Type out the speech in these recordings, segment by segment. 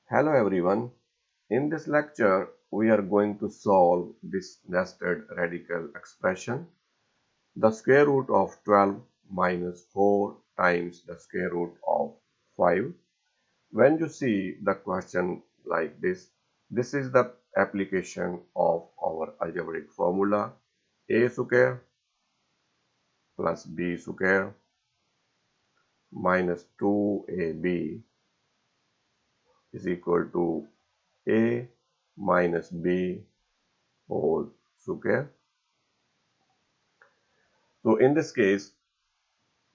Hello everyone. In this lecture, we are going to solve this nested radical expression, the square root of 12 minus 4 times the square root of 5. When you see the question like this is the application of our algebraic formula a square plus b square minus 2ab is equal to a minus b whole square. So in this case,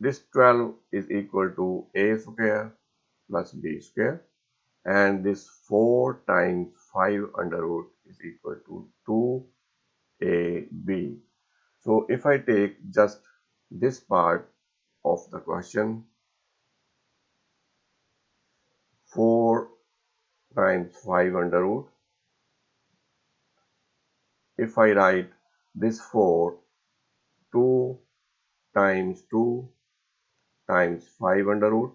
this 12 is equal to a square plus b square, and this 4 times 5 under root is equal to 2ab. So if I take just this part of the question, 4 times 5 under root, if I write this 4, 2 times 2 times 5 under root.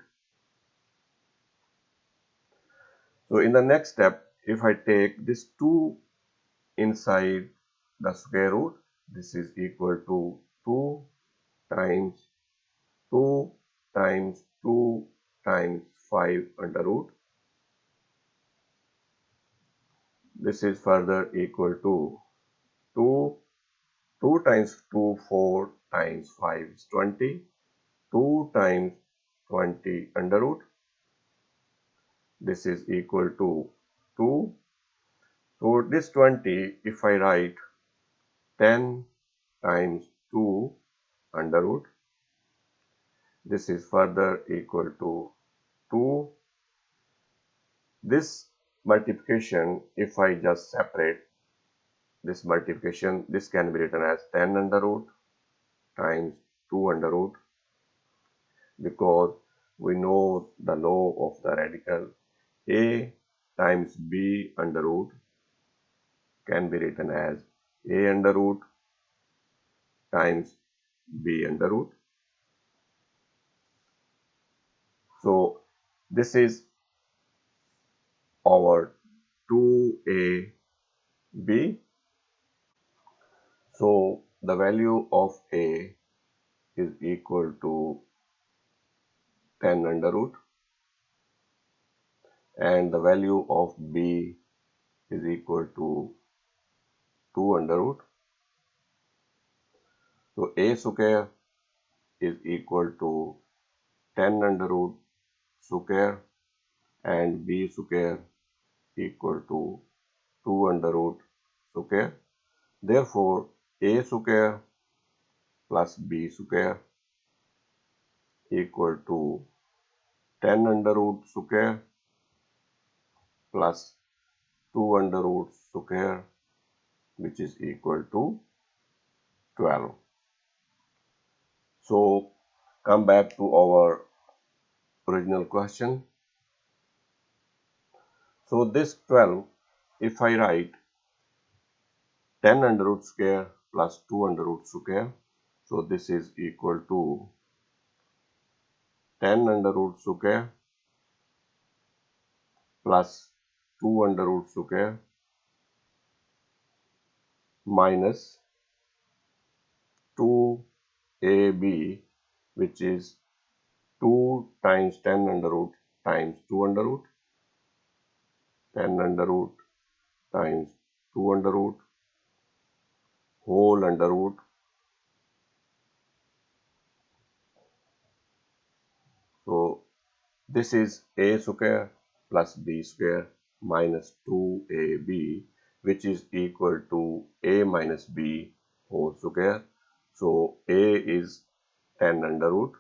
So in the next step, if I take this 2 inside the square root, this is equal to 2 times 2 times 2 times 5 under root. This is further equal to 2 times 2, 4 times 5 is 20, 2 times 20 under root. This is equal to 2. So this 20, if I write 10 times 2 under root, this is further equal to 2. This multiplication, if I just separate this multiplication, this can be written as 10 under root times 2 under root, because we know the law of the radical. A times b under root can be written as a under root times b under root. So this is our 2ab. So the value of a is equal to 10 under root, and the value of b is equal to 2 under root. So a square is equal to 10 under root square, and b square equal to 2 under root square. Therefore, a square plus b square equal to 10 under root square plus 2 under root square, which is equal to 12. So come back to our original question. So this 12, if I write 10 under root square plus 2 under root square, so this is equal to 10 under root square plus 2 under root square minus 2ab, which is 2 times 10 under root times 2 under root, 10 under root times 2 under root, whole under root. So this is a square plus b square minus 2ab, which is equal to a minus b whole square. So a is 10 under root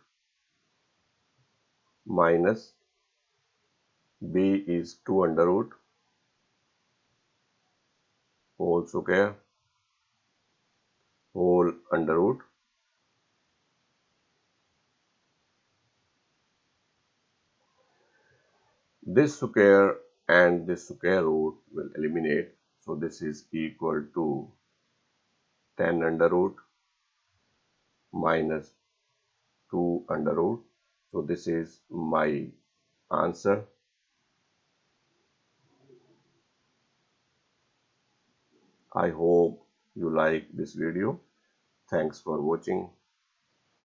minus b is 2 under root whole square whole under root. This square and this square root will eliminate. So this is equal to 10 under root minus 2 under root. So this is my answer. I hope you like this video. Thanks for watching.